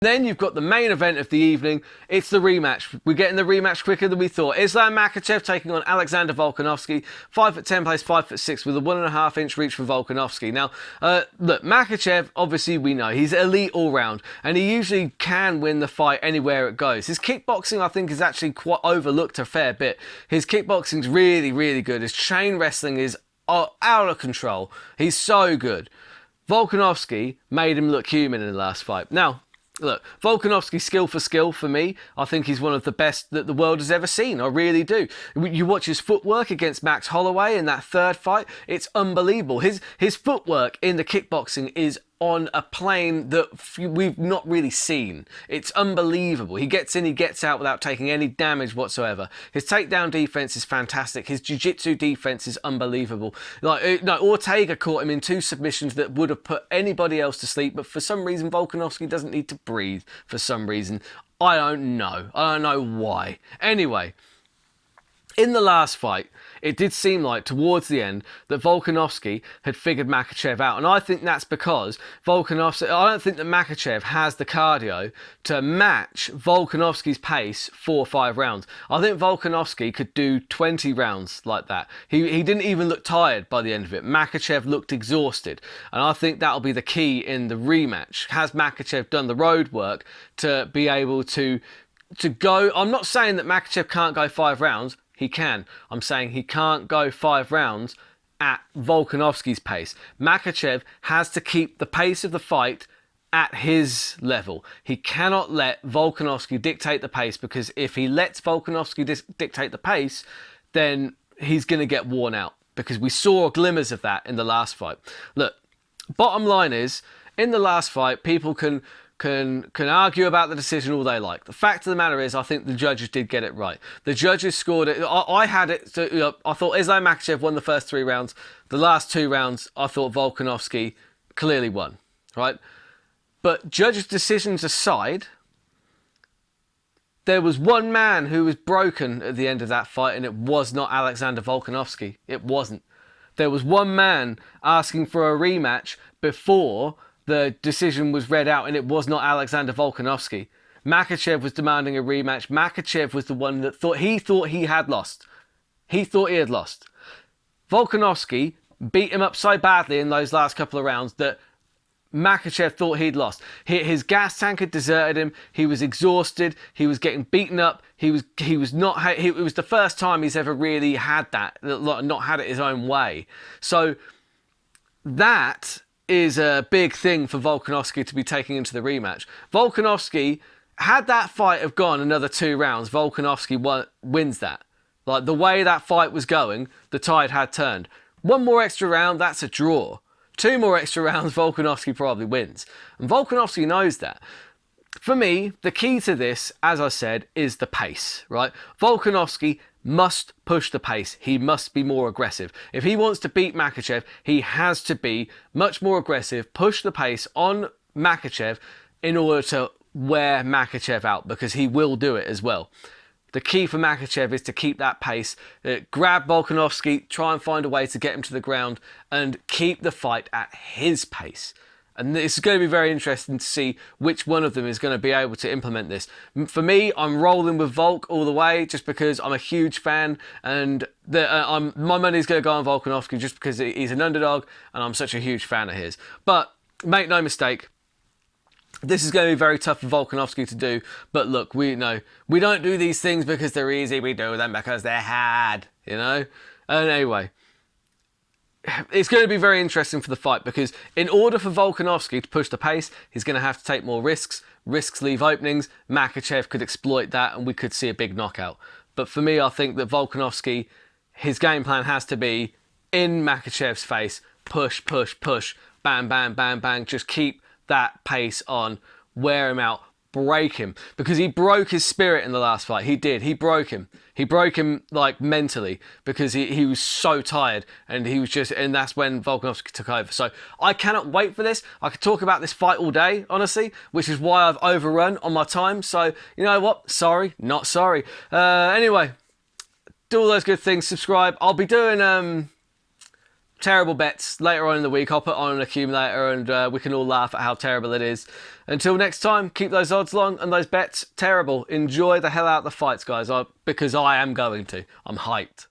Then you've got the main event of the evening. It's the rematch. We're getting the rematch quicker than we thought. Islam Makhachev taking on Alexander Volkanovski. 5'10", plays 5'6", with a 1.5 inch reach for Volkanovski. Now, look, Makhachev, obviously we know, he's elite all round, and he usually can win the fight anywhere it goes. His kickboxing, I think, is actually quite overlooked a fair bit. His kickboxing's really, really good. His chain wrestling is out of control. He's so good. Volkanovski made him look human in the last fight. Now, look, Volkanovski, skill for skill, for me, I think he's one of the best that the world has ever seen. I really do. You watch his footwork against Max Holloway in that third fight, it's unbelievable. His footwork in the kickboxing is on a plane that we've not really seen. It's unbelievable. He gets in, he gets out without taking any damage whatsoever. His takedown defense is fantastic. His jiu-jitsu defense is unbelievable. Like, no, Ortega caught him in 2 submissions that would have put anybody else to sleep, but for some reason Volkanovski doesn't need to breathe for some reason. I don't know. I don't know why. Anyway, in the last fight, it did seem like towards the end that Volkanovski had figured Makhachev out. And I think that's because I don't think that Makhachev has the cardio to match Volkanovski's pace 4 or 5 rounds. I think Volkanovski could do 20 rounds like that. He didn't even look tired by the end of it. Makhachev looked exhausted. And I think that'll be the key in the rematch. Has Makhachev done the road work to be able to go? I'm not saying that Makhachev can't go 5 rounds. He can. I'm saying he can't go 5 rounds at Volkanovski's pace. Makhachev has to keep the pace of the fight at his level. He cannot let Volkanovski dictate the pace, because if he lets Volkanovski dictate the pace, then he's going to get worn out, because we saw glimmers of that in the last fight. Look, bottom line is, in the last fight, people can argue about the decision all they like. The fact of the matter is, I think the judges did get it right. The judges scored it. I had it. I thought Islam Makhachev won the first 3 rounds. The last 2 rounds, I thought Volkanovski clearly won. Right? But judges' decisions aside, there was one man who was broken at the end of that fight, and it was not Alexander Volkanovski. It wasn't. There was one man asking for a rematch before the decision was read out, and it was not Alexander Volkanovski. Makhachev was demanding a rematch. Makhachev was the one that thought he had lost. He thought he had lost. Volkanovski beat him up so badly in those last couple of rounds that Makhachev thought he'd lost. His gas tank had deserted him. He was exhausted. He was getting beaten up. It was the first time he's ever really had that, not had it his own way. So that is a big thing for Volkanovski to be taking into the rematch. Volkanovski, had that fight have gone another 2 rounds, Volkanovski wins that. Like, the way that fight was going, the tide had turned. 1 more extra round, that's a draw. 2 more extra rounds, Volkanovski probably wins. And Volkanovski knows that. For me, the key to this, as I said, is the pace, right? Volkanovski must push the pace. He must be more aggressive. If he wants to beat Makhachev, he has to be much more aggressive, push the pace on Makhachev in order to wear Makhachev out, because he will do it as well. The key for Makhachev is to keep that pace, grab Volkanovski, try and find a way to get him to the ground, and keep the fight at his pace. And it's going to be very interesting to see which one of them is going to be able to implement this. For me, I'm rolling with Volk all the way, just because I'm a huge fan, and my money's going to go on Volkanovski just because he's an underdog and I'm such a huge fan of his. But make no mistake, this is going to be very tough for Volkanovski to do. But look, we don't do these things because they're easy. We do them because they're hard, you know? And anyway, it's going to be very interesting for the fight, because in order for Volkanovski to push the pace, he's going to have to take more risks. Risks leave openings. Makhachev could exploit that, and we could see a big knockout. But for me, I think that Volkanovski, his game plan has to be in Makhachev's face, push, push, push, bang, bang, bang, bang, just keep that pace on, wear him out, break him, because he broke his spirit in the last fight. He did. He broke him. He broke him, like, mentally, because he was so tired, and and that's when Volkanovski took over. So I cannot wait for this. I could talk about this fight all day, honestly, which is why I've overrun on my time. So, you know what? Sorry, not sorry. Anyway, do all those good things. Subscribe. I'll be doing terrible bets later on in the week. I'll put on an accumulator and we can all laugh at how terrible it is. Until next time, keep those odds long and those bets terrible. Enjoy the hell out of the fights, guys, because I am going to. I'm hyped.